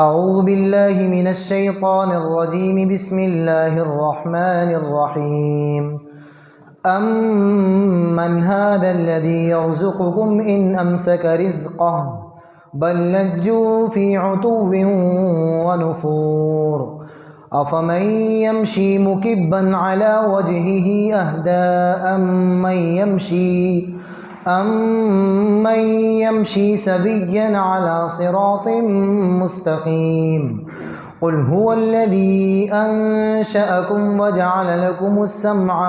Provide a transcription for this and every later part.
أعوذ بالله من الشيطان الرجيم بسم الله الرحمن الرحيم أمن هذا الذي يرزقكم إن أمسك رزقه بل لجوا في عتو ونفور أفمن يمشي مكبا على وجهه أهدى أمن يمشي سويا على صراط مستقيم قل هو الذي أنشأكم وجعل لكم السمع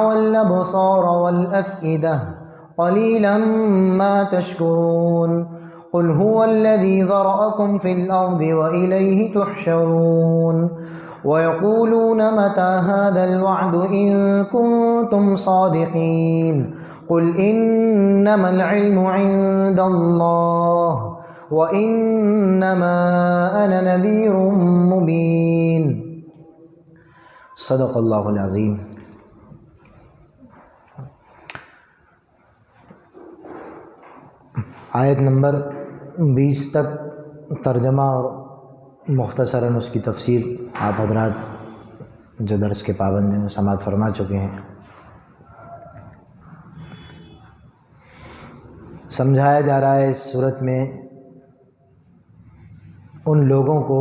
والأبصار والأفئدة قليلا ما تشكرون قل هو الذي ذرأكم في الأرض وإليه تحشرون ويقولون متى هذا الوعد إن كنتم صادقين قل إنما العلم عند الله وإنما أنا نذير مبين صدق اللہ العظیم۔ آیت نمبر 20 تک ترجمہ اور مختصراً اس کی تفسیر آپ حضرات جو درس کے پابند ہیں وہ سماعت فرما چکے ہیں۔ سمجھایا جا رہا ہے اس صورت میں ان لوگوں کو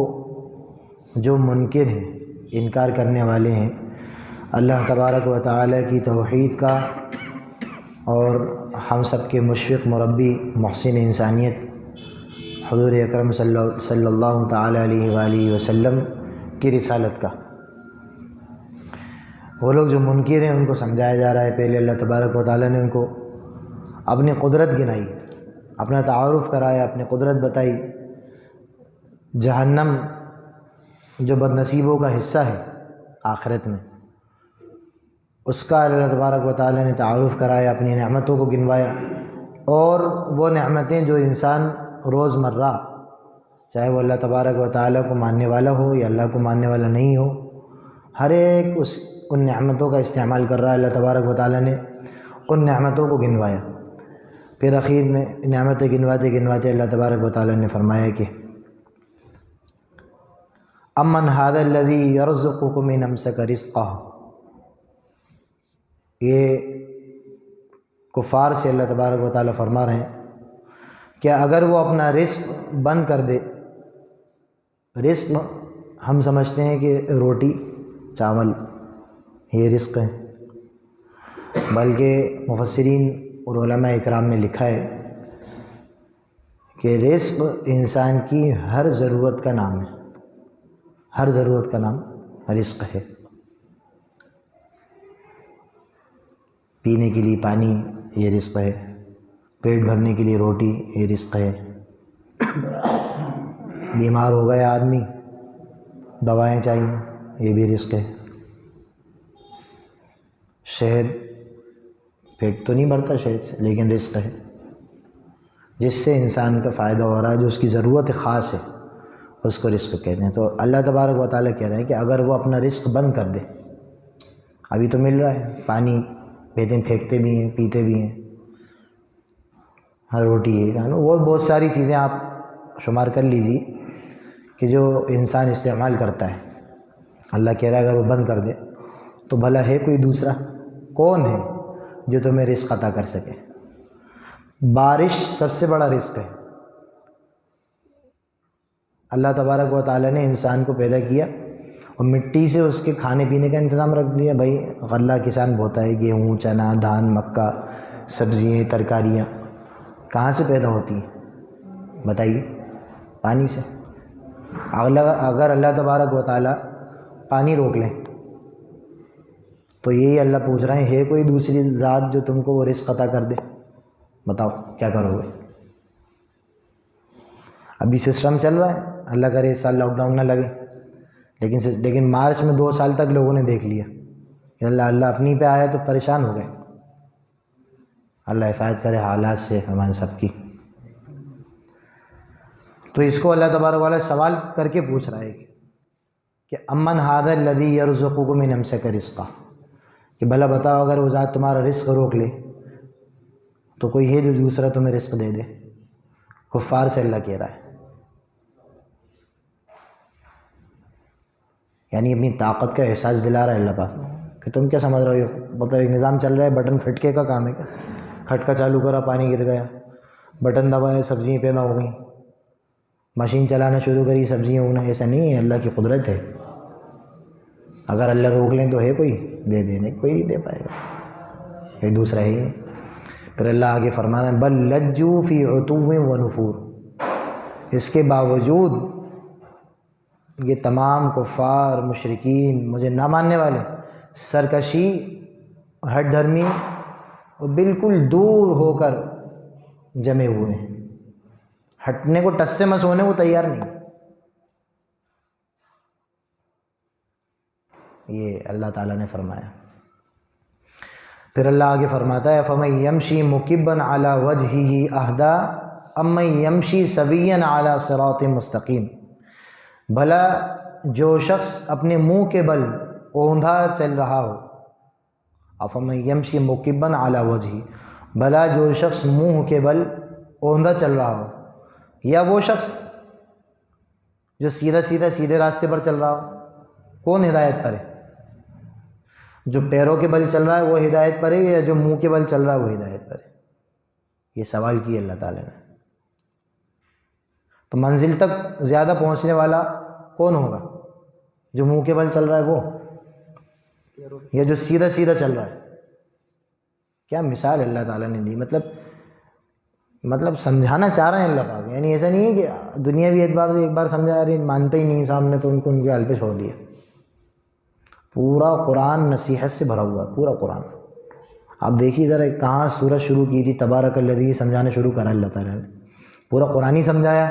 جو منکر ہیں، انکار کرنے والے ہیں اللہ تبارک و تعالی کی توحید کا اور ہم سب کے مشفق مربی محسن انسانیت حضور اکرم صلی اللہ تعالی علیہ وآلہ وسلم کی رسالت کا۔ وہ لوگ جو منکر ہیں ان کو سمجھایا جا رہا ہے۔ پہلے اللہ تبارک و تعالی نے ان کو اپنی قدرت گنائی، اپنا تعارف کرایا، اپنی قدرت بتائی۔ جہنم جو بد نصیبوں کا حصہ ہے آخرت میں، اس کا اللہ تبارک و تعالی نے تعارف کرایا، اپنی نعمتوں کو گنوایا، اور وہ نعمتیں جو انسان روز مرہ چاہے وہ اللہ تبارک و تعالی کو ماننے والا ہو یا اللہ کو ماننے والا نہیں ہو، ہر ایک ان نعمتوں کا استعمال کر رہا ہے۔ اللہ تبارک و تعالی نے ان نعمتوں کو گنوایا، پھر اخیر میں نعمتیں گنواتے گنواتے اللہ تبارک و تعالی نے فرمایا کہ امن ھذا الذی یرزقکم ان امسک رزقہ۔ یہ کفار سے اللہ تبارک و تعالی فرما رہے ہیں کہ اگر وہ اپنا رزق بند کر دے، رزق ہم سمجھتے ہیں کہ روٹی چاول یہ رزق ہے، بلکہ مفسرین اور علماء اکرام نے لکھا ہے کہ رزق انسان کی ہر ضرورت کا نام ہے، ہر ضرورت کا نام رزق ہے۔ پینے کے لیے پانی یہ رزق ہے، پیٹ بھرنے کے لیے روٹی یہ رزق ہے، بیمار ہو گیا آدمی دوائیں چاہیے یہ بھی رزق ہے، شہد پیٹ تو نہیں بھرتا شہد سے لیکن رزق ہے، جس سے انسان کا فائدہ ہو رہا ہے، جو اس کی ضرورت خاص ہے اس کو رزق کہتے ہیں۔ تو اللہ تبارک و تعالیٰ کہہ رہے ہیں کہ اگر وہ اپنا رزق بند کر دے، ابھی تو مل رہا ہے، پانی پھینکتے بھی ہیں، پیتے بھی ہیں، ہر روٹی ہے کھانا، وہ بہت ساری چیزیں آپ شمار کر لیجیے کہ جو انسان استعمال کرتا ہے۔ اللہ کہہ رہا ہے اگر وہ بند کر دے تو بھلا ہے کوئی دوسرا؟ کون ہے جو تمہیں رزق عطا کر سکے؟ بارش سب سے بڑا رزق ہے۔ اللہ تبارک و تعالی نے انسان کو پیدا کیا اور مٹی سے اس کے کھانے پینے کا انتظام رکھ دیا۔ بھائی غلہ کسان بوتا ہے، گیہوں، چنا، دھان، مکہ، سبزیاں، ترکاریاں کہاں سے پیدا ہوتی ہیں بتائیے؟ پانی سے۔ اگر اللہ تبارک و تعالی پانی روک لیں تو یہی اللہ پوچھ رہے ہیں ہے کوئی دوسری ذات جو تم کو وہ رزق عطا کر دے؟ بتاؤ کیا کرو گے؟ ابھی سسٹم چل رہا ہے، اللہ کرے اس سال لاک ڈاؤن نہ لگے، لیکن مارچ میں 2 سال تک لوگوں نے دیکھ لیا کہ اللہ اپنی پہ آیا تو پریشان ہو گئے۔ اللہ حفاظت کرے حالات سے ہمارے سب کی۔ تو اس کو اللہ تبارک و تعالی سوال کر کے پوچھ رہا ہے کہ امن ھذا الذی یرزقکم ان امسک رزقہ، کہ بھلا بتاؤ اگر وہ ذات تمہارا رزق روک لے تو کوئی ہے جو دوسرا تمہیں رزق دے دے؟ کفار سے اللہ کہہ رہا ہے، یعنی اپنی طاقت کا احساس دلا رہا ہے اللہ پاک کہ تم کیا سمجھ رہے ہو، مطلب ایک نظام چل رہا ہے، بٹن کھٹکے کا کام ہے کیا؟ کھٹکا چالو کرا، پانی گر گیا، بٹن دبائے، سبزیاں پیدا ہو گئیں، مشین چلانا شروع کری، سبزیاں ہونا، ایسا نہیں ہے، اللہ کی قدرت ہے۔ اگر اللہ روک لیں تو ہے کوئی دے دینے، کوئی نہیں دے پائے گا، کوئی دوسرا ہی نہیں۔ پھر اللہ آگے فرما رہا ہے بل لجوا فی عتو و نفور، اس کے باوجود یہ تمام کفار مشرکین مجھے نہ ماننے والے سرکشی، ہٹ دھرمی اور بالکل دور ہو کر جمے ہوئے ہیں، ہٹنے کو ٹس سے مس ہونے کو تیار نہیں۔ یہ اللہ تعالیٰ نے فرمایا۔ پھر اللہ آگے فرماتا ہے فَمَن يَمْشِي مُكِبًّا عَلَى وَجْهِهِ أَهْدَىٰ أَمَّن يَمْشِي سَوِيًّا عَلَى صِرَاطٍ مُسْتَقِيم، بھلا جو شخص اپنے منہ کے بل اوندھا چل رہا ہو، أَفَمَن يَمْشِي مُكِبًّا عَلَى وَجْهِهِ، بھلا جو شخص منہ کے بل اوندھا چل رہا ہو، یا وہ شخص جو سیدھے راستے پر چل رہا ہو، کون ہدایت پر ہے؟ جو پیروں کے بل چل رہا ہے وہ ہدایت پر ہے، یا جو منہ کے بل چل رہا ہے وہ ہدایت پر ہے؟ یہ سوال کیا اللہ تعالیٰ نے۔ تو منزل تک زیادہ پہنچنے والا کون ہوگا؟ جو منہ کے بل چل رہا ہے وہ، یا جو سیدھا چل رہا ہے؟ کیا مثال اللہ تعالیٰ نے دی، مطلب سمجھانا چاہ رہے ہیں اللہ پاک، یعنی ایسا نہیں ہے کہ دنیاوی ایک بار سمجھا رہے مانتے ہی نہیں سامنے تو ان کو ان کے حال پہ چھوڑ دیا۔ پورا قرآن نصیحت سے بھرا ہوا ہے، پورا قرآن۔ آپ دیکھیے ذرا کہاں سورت شروع کی تھی، تبارک الذی، سمجھانا شروع کرا اللہ تعالیٰ نے، پورا قرآن ہی سمجھایا،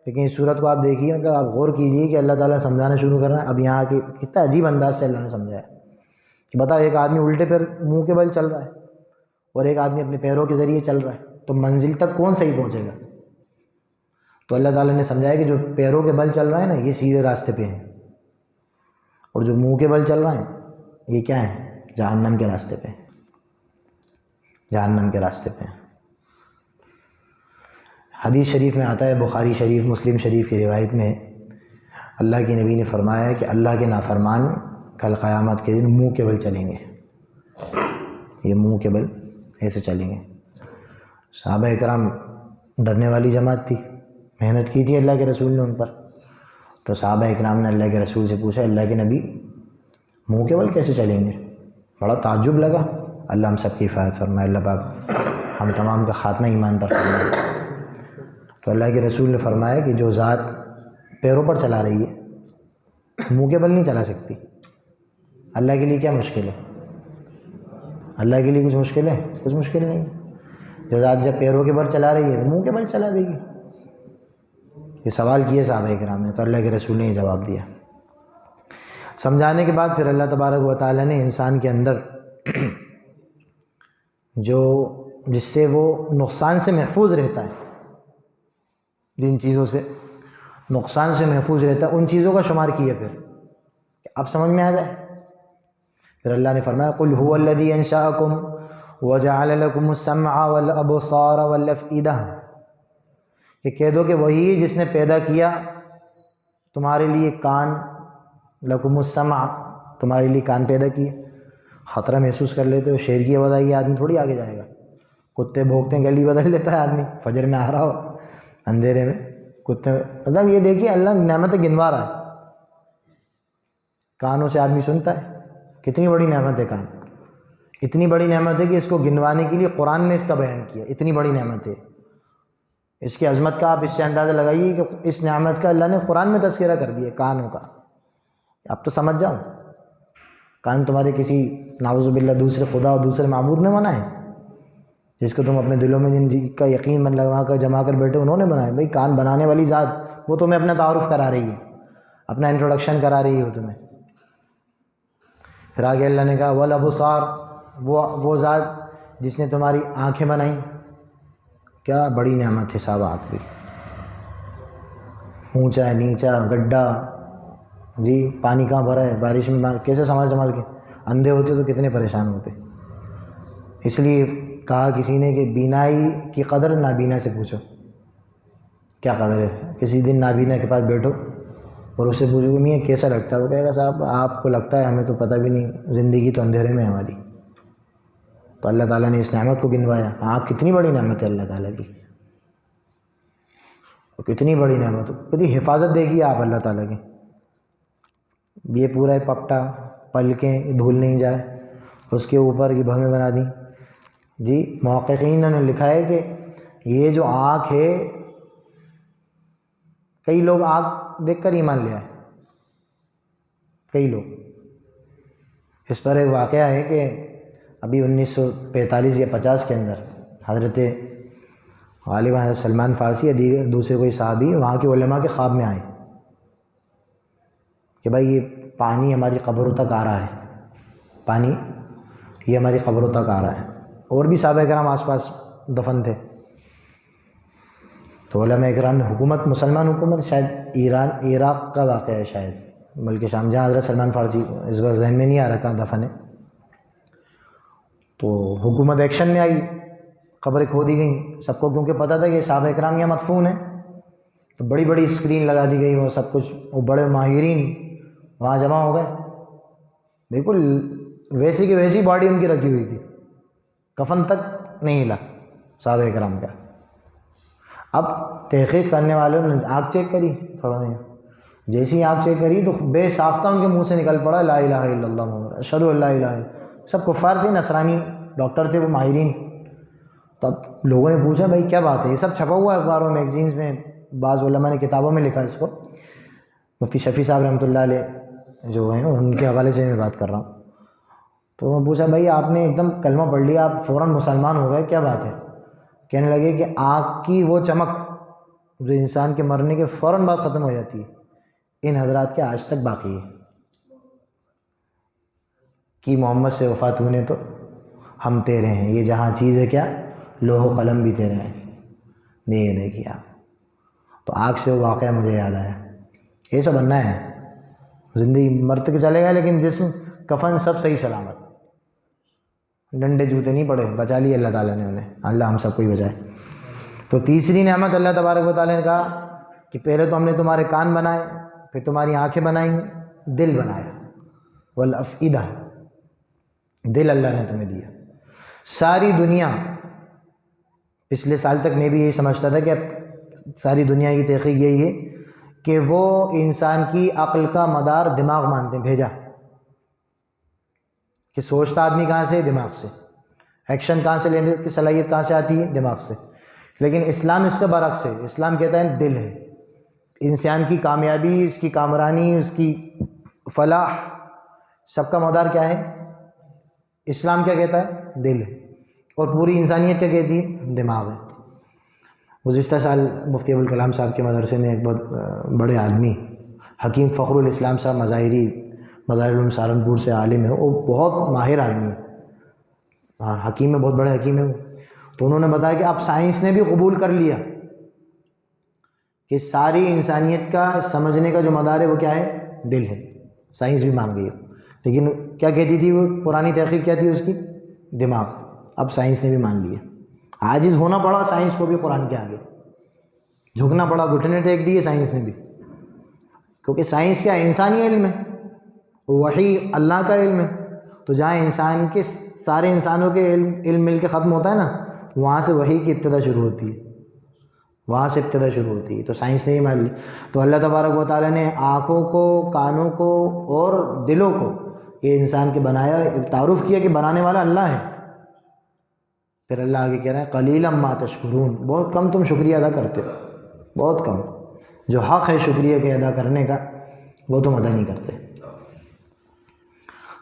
لیکن اس سورت کو آپ دیکھیے، مطلب آپ غور کیجیے کہ اللہ تعالیٰ سمجھانا شروع کر رہا ہے۔ اب یہاں کے کس طرح عجیب انداز سے اللہ نے سمجھایا کہ بتا، ایک آدمی الٹے پیر منہ کے بل چل رہا ہے اور ایک آدمی اپنے پیروں کے ذریعے چل رہا ہے، تو منزل تک کون صحیح پہنچے گا؟ تو اللہ تعالیٰ نے سمجھایا کہ جو پیروں کے بل چل رہا ہے نا، یہ سیدھے راستے پہ ہیں، اور جو منہ کے بل چل رہا ہے یہ کیا ہے؟ جہنم کے راستے پہ، جہنم کے راستے پہ۔ حدیث شریف میں آتا ہے، بخاری شریف، مسلم شریف کی روایت میں، اللہ کے نبی نے فرمایا کہ اللہ کے نافرمان کل قیامت کے دن منہ کے بل چلیں گے، یہ منہ کے بل ایسے چلیں گے۔ صحابہ اکرام ڈرنے والی جماعت تھی، محنت کی تھی اللہ کے رسول نے ان پر، تو صحابہ اکرام نے اللہ کے رسول سے پوچھا اللہ کے نبی منہ کے بل کیسے چلیں گے؟ بڑا تعجب لگا۔ اللہ ہم سب کی حفاظت فرمائے، اللہ پاک ہم تمام کا خاتمہ ایمان پر فرمائے۔ تو اللہ کے رسول نے فرمایا کہ جو ذات پیروں پر چلا رہی ہے منہ کے بل نہیں چلا سکتی، اللہ کے لیے کیا مشکل ہے؟ اللہ کے لیے کچھ مشکل ہے؟ کچھ مشکل نہیں۔ جو ذات جب پیروں کے بل چلا رہی ہے تو منہ کے بل چلا دے گی۔ یہ سوال کیے صحابہ کرام نے، تو اللہ کے رسول نے یہ جواب دیا۔ سمجھانے کے بعد پھر اللہ تبارک و تعالیٰ نے انسان کے اندر جس سے وہ نقصان سے محفوظ رہتا ہے، جن چیزوں سے نقصان سے محفوظ رہتا ہے، ان چیزوں کا شمار کیا پھر کہ اب سمجھ میں آ جائے۔ پھر اللہ نے فرمایا قُلْ هُوَ الَّذِي أَنشَأَكُمْ وَجَعَلَ لَكُمُ السَّمْعَ وَالْأَبْصَارَ وَالْأَفْئِدَةَ، کہ کہہ دو کہ وہی ہے جس نے پیدا کیا تمہارے لیے کان، لَكُمُ السَّمْعَ، تمہارے لیے کان پیدا کیے۔ خطرہ محسوس کر لیتے ہو، شیر کی آواز آئی، آدمی تھوڑی آگے جائے گا، کتے بھونکتے ہیں گلی بدل لیتا ہے آدمی، فجر میں آ رہا ہو اندھیرے میں کتے، مطلب یہ دیکھیے اللہ نعمتیں گنوا رہا ہے۔ کانوں سے آدمی سنتا ہے، کتنی بڑی نعمت ہے کان، اتنی بڑی نعمت ہے کہ اس کو گنوانے کے لیے قرآن میں اس کا بیان کیا، اتنی بڑی نعمت ہے۔ اس کی عظمت کا آپ اس سے اندازہ لگائیے کہ اس نعمت کا اللہ نے قرآن میں تذکرہ کر دیا کانوں کا۔ اب تو سمجھ جاؤ، کان تمہارے کسی نعوذ باللہ دوسرے خدا اور دوسرے معبود نے بنائے، جس کو تم اپنے دلوں میں جن کا یقین من لگا کر جما کر بیٹھے انہوں نے بنائے۔ بھائی کان بنانے والی ذات وہ تمہیں اپنا تعارف کرا رہی ہے، اپنا انٹروڈکشن کرا رہی ہے وہ تمہیں۔ پھر آگے اللہ نے کہا والابصار، وہ ذات جس نے تمہاری آنکھیں بنائیں، کیا بڑی نعمت ہے صاحب آنکھ بھی، اونچا ہے نیچا گڈھا، جی پانی کہاں بھرا ہے، بارش میں کیسے سنبھال کے، اندھے ہوتے تو کتنے پریشان ہوتے۔ اس لیے کہا کسی نے کہ بینائی کی قدر نابینا سے پوچھو، کیا قدر ہے. کسی دن نابینا کے پاس بیٹھو اور اس سے پوچھو میاں کیسا لگتا ہے, وہ کہے گا صاحب آپ کو لگتا ہے, ہمیں تو پتہ بھی نہیں, زندگی تو اندھیرے میں ہے ہماری. تو اللہ تعالیٰ نے اس نعمت کو گنوایا. آنکھ کتنی بڑی نعمت ہے اللہ تعالیٰ کی, کتنی بڑی نعمت, کتنی حفاظت دیکھیے آپ اللہ تعالیٰ کی. یہ پورا پپٹا پلکیں دھول نہیں جائے, اس کے اوپر یہ بھویں بنا دیں. جی محققین نے لکھا ہے کہ یہ جو آنکھ ہے, کئی لوگ آنکھ دیکھ کر ایمان لے آئے, کئی لوگ. اس پر ایک واقعہ ہے کہ ابھی 1945 یا 50 کے اندر حضرت غالباً حضرت سلمان فارسی یا دوسرے کوئی صحابی وہاں کے علماء کے خواب میں آئے کہ بھائی یہ پانی ہماری قبروں تک آ رہا ہے, پانی یہ ہماری قبروں تک آ رہا ہے. اور بھی صحابہ کرام آس پاس دفن تھے. تو علماء کرام نے حکومت, مسلمان حکومت, شاید عراق کا واقعہ ہے شاید, بلکہ شام, جہاں حضرت سلمان فارسی اس وقت ذہن میں نہیں آ رہا کہاں دفن ہے. تو حکومت ایکشن میں آئی, قبریں کھودی گئیں سب کو, کیونکہ پتہ تھا کہ صحابہ کرام یہاں مدفون ہیں. تو بڑی بڑی اسکرین لگا دی گئی, وہ سب کچھ, وہ بڑے ماہرین وہاں جمع ہو گئے. بالکل ویسی کی ویسی باڈی ان کی رکھی ہوئی تھی, کفن تک نہیں ہلا صحابہ کرام کا. اب تحقیق کرنے والوں نے آنکھ چیک کری, تھوڑا نہیں, جیسی آنکھ چیک کری تو بے ساختہ ان کے منہ سے نکل پڑا لا الہ الا اللہ محمد اشہد ان لا الہ الا اللہ. سب کفار تھے, نصرانی ڈاکٹر تھے وہ ماہرین. تو اب لوگوں نے پوچھا بھائی کیا بات ہے, یہ سب چھپا ہوا ہے اخباروں, میگزینز میں, بعض علماء نے کتابوں میں لکھا اس کو. مفتی شفیع صاحب رحمۃ اللہ علیہ جو ہیں ان کے حوالے سے میں بات کر رہا ہوں. تو میں پوچھا بھائی آپ نے ایک دم کلمہ پڑھ لیا, آپ فوراً مسلمان ہو گئے, کیا بات ہے؟ کہنے لگے کہ آنکھ کی وہ چمک جو انسان کے مرنے کے فوراً بعد ختم ہو جاتی ہے, ان حضرات کے آج تک باقی ہے. کہ محمد سے وفات ہونے تو ہم تیرے ہیں, یہ جہاں چیز ہے کیا, لوح و قلم بھی تیرے ہیں. نہیں دیکھیے آپ, تو آنکھ سے وہ واقعہ مجھے یاد آیا. یہ سب بننا ہے, زندگی مرت کے چلے گا لیکن جسم کفن سب صحیح سلامت, ڈنڈے جوتے نہیں پڑے, بچا لیے اللہ تعالیٰ نے انہیں. اللہ ہم سب کو ہی بچائے. تو تیسری نعمت اللہ تبارک و تعالیٰ نے کہا کہ پہلے تو ہم نے تمہارے کان بنائے, پھر تمہاری آنکھیں بنائیں, دل بنایا. والافئدہ, دل اللہ نے تمہیں دیا. ساری دنیا, پچھلے سال تک میں بھی یہی سمجھتا تھا کہ اب ساری دنیا کی تحقیق یہی ہے کہ وہ انسان کی عقل کا مدار دماغ مانتے ہیں, بھیجا کہ سوچتا آدمی کہاں سے, دماغ سے. ایکشن کہاں سے لینے کی صلاحیت کہاں سے آتی ہے, دماغ سے. لیکن اسلام اس کا برعکس ہے. اسلام کہتا ہے دل ہے. انسان کی کامیابی, اس کی کامرانی, اس کی فلاح, سب کا مدار کیا ہے, اسلام کیا کہتا ہے, دل ہے. اور پوری انسانیت کیا کہتی ہے, دماغ ہے. گزشتہ سال مفتی ابوالکلام صاحب کے مدرسے میں ایک بہت بڑے آدمی حکیم فخر الاسلام صاحب مظاہری, مظاہر العلوم سہارنپور سے عالم ہے, وہ بہت ماہر آدمی ہے, ہاں حکیم ہے, بہت بڑے حکیم ہے وہ. تو انہوں نے بتایا کہ اب سائنس نے بھی قبول کر لیا کہ ساری انسانیت کا سمجھنے کا جو مدار ہے وہ کیا ہے, دل ہے. سائنس بھی مان گئی. لیکن کیا کہتی تھی وہ پرانی تحقیق کیا تھی اس کی, دماغ. اب سائنس نے بھی مان لیا. عاجز ہونا پڑا سائنس کو بھی قرآن کے آگے, جھکنا پڑا, گھٹنے ٹیک دیے سائنس نے بھی, کیونکہ سائنس کیا انسانی علم ہے, وحی اللہ کا علم ہے. تو جہاں انسان کے سارے انسانوں کے علم مل کے ختم ہوتا ہے نا, وہاں سے وحی کی ابتدا شروع ہوتی ہے, وہاں سے ابتدا شروع ہوتی ہے. تو سائنس نے ہی مان لی. تو اللہ تبارک و تعالیٰ نے آنکھوں کو, کانوں کو اور دلوں کو یہ انسان کے بنایا, تعارف کیا کہ بنانے والا اللہ ہے. پھر اللہ آگے کہہ رہا ہے قلیلا ما تشکرون, بہت کم تم شکریہ ادا کرتے ہو, بہت کم. جو حق ہے شکریہ کے ادا کرنے کا وہ تم ادا نہیں کرتے.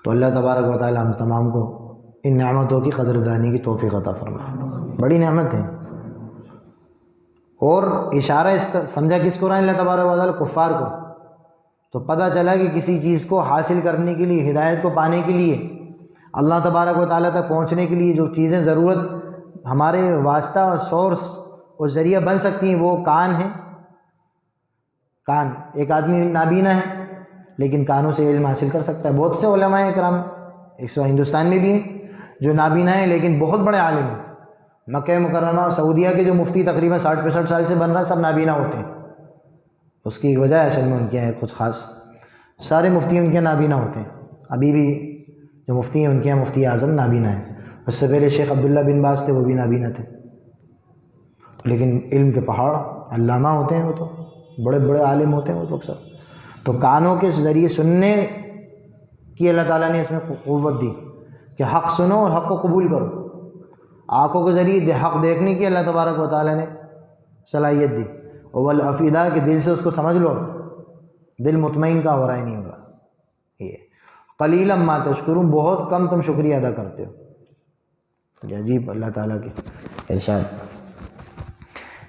تو اللہ تبارک و تعالیٰ ہم تمام کو ان نعمتوں کی قدردانی کی توفیق عطا فرمائے. بڑی نعمت ہیں. اور اشارہ اس سمجھا کس کو رہا ہے اللہ تبارک و تعالیٰ, کفار کو. تو پتہ چلا کہ کسی چیز کو حاصل کرنے کے لیے, ہدایت کو پانے کے لیے, اللہ تبارک و تعالیٰ تک پہنچنے کے لیے جو چیزیں ضرورت ہمارے واسطہ اور سورس اور ذریعہ بن سکتی ہیں وہ کان ہیں. کان, ایک آدمی نابینا ہے لیکن کانوں سے علم حاصل کر سکتا ہے. بہت سے علماء کرام اس وقت ہندوستان میں بھی ہیں جو نابینا ہیں لیکن بہت بڑے عالم ہیں, مکہ مکرمہ سعودیہ کے جو مفتی تقریباً 60-65 سال سے بن رہا ہے سب نابینا ہوتے ہیں. اس کی ایک وجہ ہے اصل میں ان کے ہیں کچھ خاص، سارے مفتی ان کے نابینا ہوتے ہیں. ابھی بھی جو مفتی ہیں ان کے ہیں مفتی اعظم نابینا ہیں. اس سے پہلے شیخ عبداللہ بن باز تھے، وہ بھی نابینا تھے. لیکن علم کے پہاڑ علامہ ہوتے ہیں، وہ تو بڑے بڑے عالم ہوتے ہیں وہ لوگ سب. تو کانوں کے ذریعے سننے کی اللہ تعالیٰ نے اس میں قوت دی کہ حق سنو اور حق کو قبول کرو. آنکھوں کے ذریعے حق دیکھنے کی اللہ تبارک و تعالیٰ نے صلاحیت دی. والافئدہ کہ دل سے اس کو سمجھ لو، دل مطمئن کا ہو رہا ہے نہیں ہو رہا. یہ قلیلا ما تشکرون، بہت کم تم شکریہ ادا کرتے ہو. یہ عجیب اللہ تعالیٰ کے ارشاد.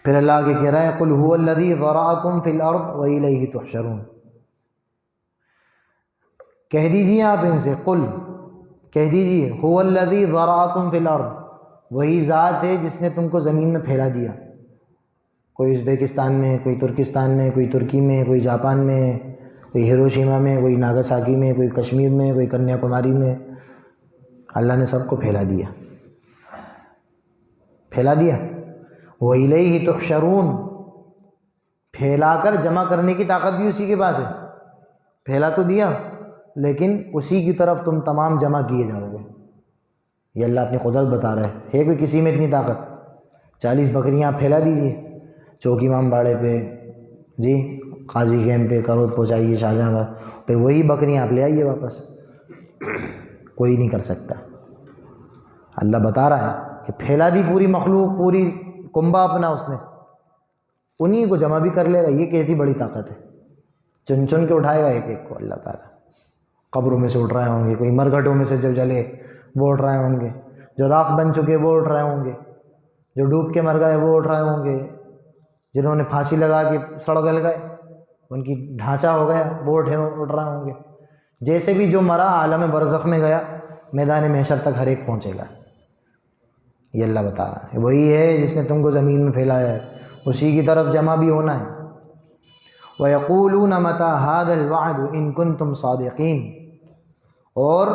پھر اللہ آگے کہہ رہا ہے قل هو الذی ذرأکم فی الارض والیہ تحشرون. کہہ دیجیے آپ ان سے، قل کہہ دیجیے، هو الذی ذرأکم فی الارض، وہی ذات ہے جس نے تم کو زمین میں پھیلا دیا. کوئی ازبیکستان میں، کوئی ترکستان میں، کوئی ترکی میں، کوئی جاپان میں، کوئی ہیروشیما میں، کوئی ناگاساکی میں، کوئی کشمیر میں، کوئی کنیا کماری میں. اللہ نے سب کو پھیلا دیا، پھیلا دیا. وَإِلَيْهِ تُحْشَرُونَ، پھیلا کر جمع کرنے کی طاقت بھی اسی کے پاس ہے. پھیلا تو دیا لیکن اسی کی طرف تم تمام جمع کیے جاؤ گے. یہ اللہ اپنی قدرت بتا رہا ہے کوئی کسی میں اتنی طاقت؟ 40 بکریاں آپ پھیلا دیجئے چوک امام باڑے پہ، جی قاضی کیمپ پہ، کرود پہنچائیے شاہجہاں آباد، پھر وہی بکریاں آپ لے آئیے واپس. کوئی نہیں کر سکتا. اللہ بتا رہا ہے کہ پھیلا دی پوری مخلوق، پوری کنبہ اپنا اس نے، انہی کو جمع بھی کر لے گا. یہ کیسی بڑی طاقت ہے، چن چن کے اٹھائے گا ایک ایک کو اللہ تعالیٰ. قبروں میں سے اٹھ رہے ہوں گے، کوئی مرگھٹوں میں سے جو جلے وہ اٹھ رہے ہوں گے، جو راکھ بن چکے وہ اٹھ رہے ہوں گے، جو ڈوب کے مر گئے وہ اٹھ رہے ہوں گے، جنہوں نے پھانسی لگا کے سڑ گل گئے ان کی ڈھانچہ ہو گیا وہ اٹھ رہے ہوں گے. جیسے بھی جو مرا عالم برزخ میں گیا، میدان محشر تک ہر ایک پہنچے گا. یہ اللہ بتا رہا ہے وہی ہے جس نے تم کو زمین میں پھیلایا ہے، اسی کی طرف جمع بھی ہونا ہے. وَيَقُولُونَ مَتَى هَذَا الْوَعْدُ إِن كُنتُمْ صَادِقِينَ، اور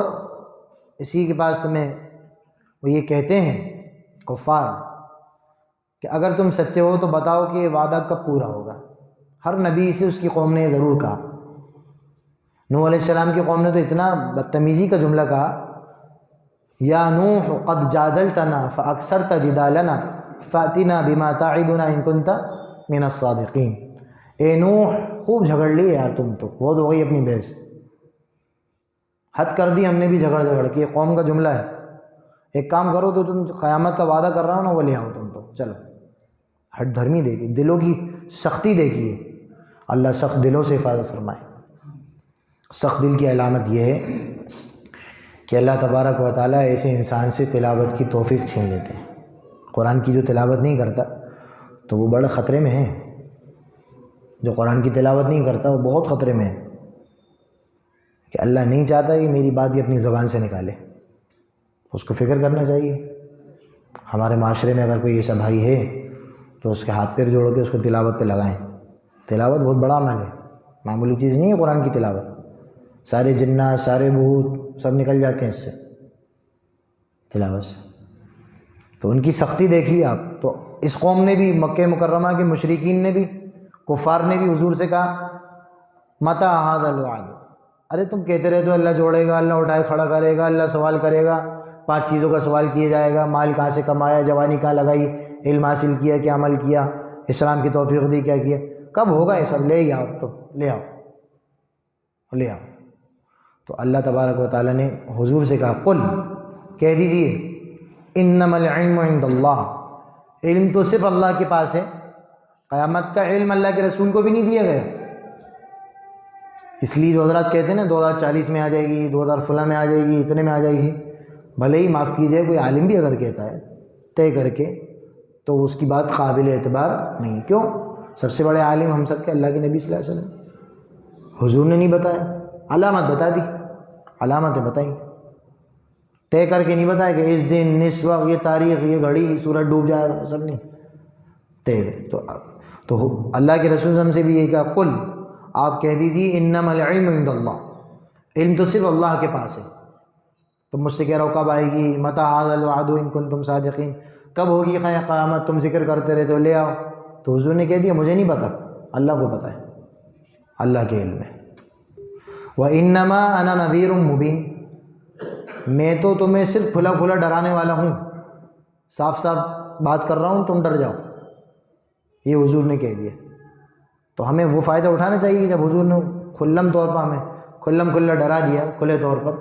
اسی کے پاس تمہیں وہ یہ کہتے ہیں کفار کہ اگر تم سچے ہو تو بتاؤ کہ یہ وعدہ کب پورا ہوگا. ہر نبی سے اس کی قوم نے یہ ضرور کہا. نوح علیہ السلام کی قوم نے تو اتنا بدتمیزی کا جملہ کہا، یا نوح قد جادلتنا فاکثرت جدالنا فاتنا بما تعدنا ان کنت من الصادقین. اے نوح خوب جھگڑ لی یار، تم تو بہت ہو گئی اپنی بحث، حد کر دی ہم نے بھی جھگڑ کے. یہ قوم کا جملہ ہے. ایک کام کرو تو تم قیامت کا وعدہ کر رہا ہو نا وہ لے آؤ تم تو، چلو. ہٹ دھرمی دیکھیے، دلوں کی سختی دیکھیے. اللہ سخت دلوں سے حفاظت فرمائے. سخت دل کی علامت یہ ہے کہ اللہ تبارک و تعالیٰ ایسے انسان سے تلاوت کی توفیق چھین لیتے ہیں. قرآن کی جو تلاوت نہیں کرتا تو وہ بڑے خطرے میں ہے. جو قرآن کی تلاوت نہیں کرتا وہ بہت خطرے میں ہے کہ اللہ نہیں چاہتا کہ میری بات یہ اپنی زبان سے نکالے. اس کو فکر کرنا چاہیے. ہمارے معاشرے میں اگر کوئی ایسا بھائی ہے تو اس کے ہاتھ پیر جوڑ کے اس کو تلاوت پہ لگائیں. تلاوت بہت بڑا عمل ہے، معمولی چیز نہیں ہے قرآن کی تلاوت. سارے جنات، سارے بھوت سب نکل جاتے ہیں اس سے، تلاوت سے. تو ان کی سختی دیکھیے آپ. تو اس قوم نے بھی، مکہ مکرمہ کے مشرکین نے بھی، کفار نے بھی حضور سے کہا متی ھذا الوعد. ارے تم کہتے رہتے ہو اللہ جوڑے گا، اللہ اٹھائے کھڑا کرے گا، اللہ سوال کرے گا، 5 چیزوں کا سوال کیا جائے گا، مال کہاں سے کمایا، جوانی کہاں لگائی، علم حاصل کیا، کیا عمل کیا، اسلام کی توفیق دی، کیا کیا، کب ہوگا یہ سب؟ لے ہی آؤ، تو لے آؤ، لے آؤ. تو اللہ تبارک و تعالیٰ نے حضور سے کہا قل، کہہ دیجئے انما العلم عند اللہ، علم تو صرف اللہ کے پاس ہے. قیامت کا علم اللہ کے رسول کو بھی نہیں دیا گیا. اس لیے جو حضرات کہتے ہیں نا 2040 میں آ جائے گی، 2000 فلاں میں آ جائے گی، اتنے میں آ جائے گی، بھلے ہی معاف کیجئے کوئی عالم بھی اگر کہتا ہے طے کر کے تو اس کی بات قابل اعتبار نہیں. کیوں؟ سب سے بڑے عالم ہم سب کے اللہ کے نبی صلی اللہ علیہ وسلم. حضور نے نہیں بتایا، علامت بتا دی، علامتیں بتائیں، طے کر کے نہیں بتایا کہ اس دن، اس وقت، یہ تاریخ، یہ گھڑی، سورج ڈوب جائے گا، سب نہیں طے. تو اللہ کے رسول ہم سے بھی یہ کہا قل، آپ کہہ دیجیے انما العلم عند اللہ، علم تو صرف اللہ کے پاس ہے. تم مجھ سے کہہ رہا ہو کب آئے گی، متی ھذا الوعد ان کنتم صادقین، کب ہوگی قیامت؟ تم ذکر کرتے رہتے ہو لے آؤ. تو حضور نے کہہ دیا مجھے نہیں پتہ، اللہ کو پتہ ہے، اللہ کے علم ہے. وَإِنَّمَا أَنَا نَذِيرٌ مُبِينٌ، میں تو تمہیں صرف کھلا کھلا ڈرانے والا ہوں، صاف صاف بات کر رہا ہوں، تم ڈر جاؤ. یہ حضور نے کہہ دیا. تو ہمیں وہ فائدہ اٹھانا چاہیے کہ جب حضور نے کھلم طور پر ہمیں کھلا ڈرا دیا کھلے طور پر،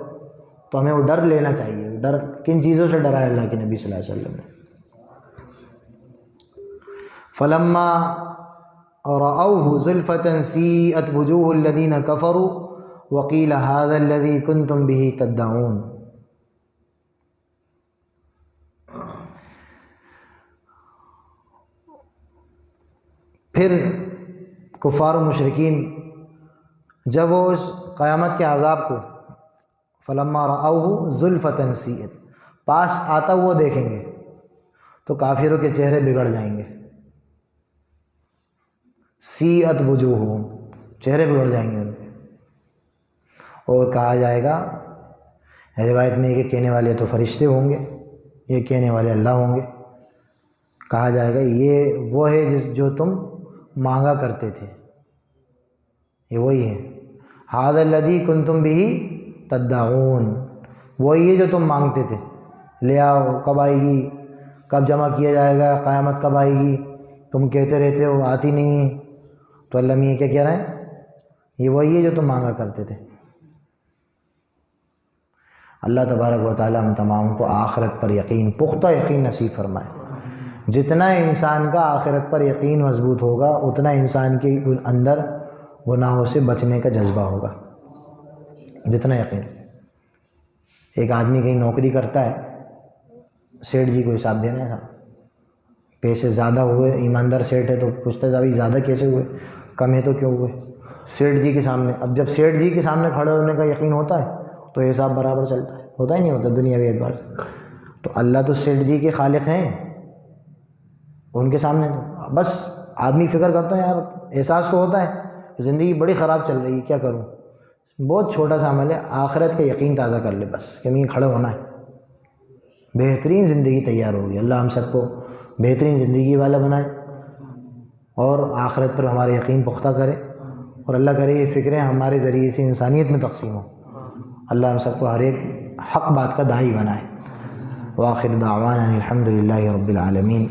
تو ہمیں وہ ڈر لینا چاہیے. ڈر کن چیزوں سے ڈرا ہے اللہ کے نبی صلی اللہ علیہ وسلم نے؟ فلما رأوه زلفة سیئت وجوہ الذین کفروا وقیل هذا الذی کنتم به تدعون. پھر کفار و مشرکین جب وہ اس قیامت کے عذاب کو فلما رأوه زلفة سیئت پاس آتا ہوا دیکھیں گے تو کافروں کے چہرے بگڑ جائیں گے. سیئت وجوہہم، چہرے بگڑ جائیں گے ان کے. اور کہا جائے گا، روایت میں یہ کہنے والے تو فرشتے ہوں گے، یہ کہنے والے اللہ ہوں گے. کہا جائے گا یہ وہ ہے جو تم مانگا کرتے تھے، یہ وہی ہے. ھذا الذی کنتم بہ تدعون، وہی ہے جو تم مانگتے تھے. لے آؤ، کب آئے گی، کب جمع کیا جائے گا، قیامت کب آئے گی، تم کہتے رہتے ہو آتی نہیں ہے. تو اللہ میاں کیا کہہ رہے ہیں؟ یہ وہی ہے جو تم مانگا کرتے تھے. اللہ تبارک و تعالی ہم تمام کو آخرت پر یقین، پختہ یقین نصیب فرمائے. جتنا انسان کا آخرت پر یقین مضبوط ہوگا اتنا انسان کے اندر گناہوں سے بچنے کا جذبہ ہوگا. جتنا یقین. ایک آدمی کہیں نوکری کرتا ہے، سیٹھ جی کو حساب دینا ہے، پیسے زیادہ ہوئے، ایماندار سیٹھ ہے تو پوچھتا ہے ابھی زیادہ کیسے ہوئے، کم ہے تو کیوں ہوئے. سیٹھ جی کے سامنے، اب جب سیٹھ جی کے سامنے کھڑے ہونے کا یقین ہوتا ہے تو حساب برابر چلتا ہے، ہوتا ہی نہیں ہوتا دنیاوی اعتبار سے. تو اللہ تو سیٹھ جی کے خالق ہیں، ان کے سامنے تو بس آدمی فکر کرتا ہے، یار احساس تو ہوتا ہے زندگی بڑی خراب چل رہی ہے، کیا کروں. بہت چھوٹا سا عمل ہے، آخرت کا یقین تازہ کر لے بس کہ میں کھڑا ہونا ہے، بہترین زندگی تیار ہوگی. اللہ ہم سب کو بہترین زندگی والا بنائے اور آخرت پر ہمارے یقین پختہ کرے، اور اللہ کرے یہ فکریں ہمارے ذریعے سے انسانیت میں تقسیم ہوں. اللہ ہم سب کو ہر ایک حق بات کا داعی بنائے. وآخر دعوانا الحمد للہ رب العالمین.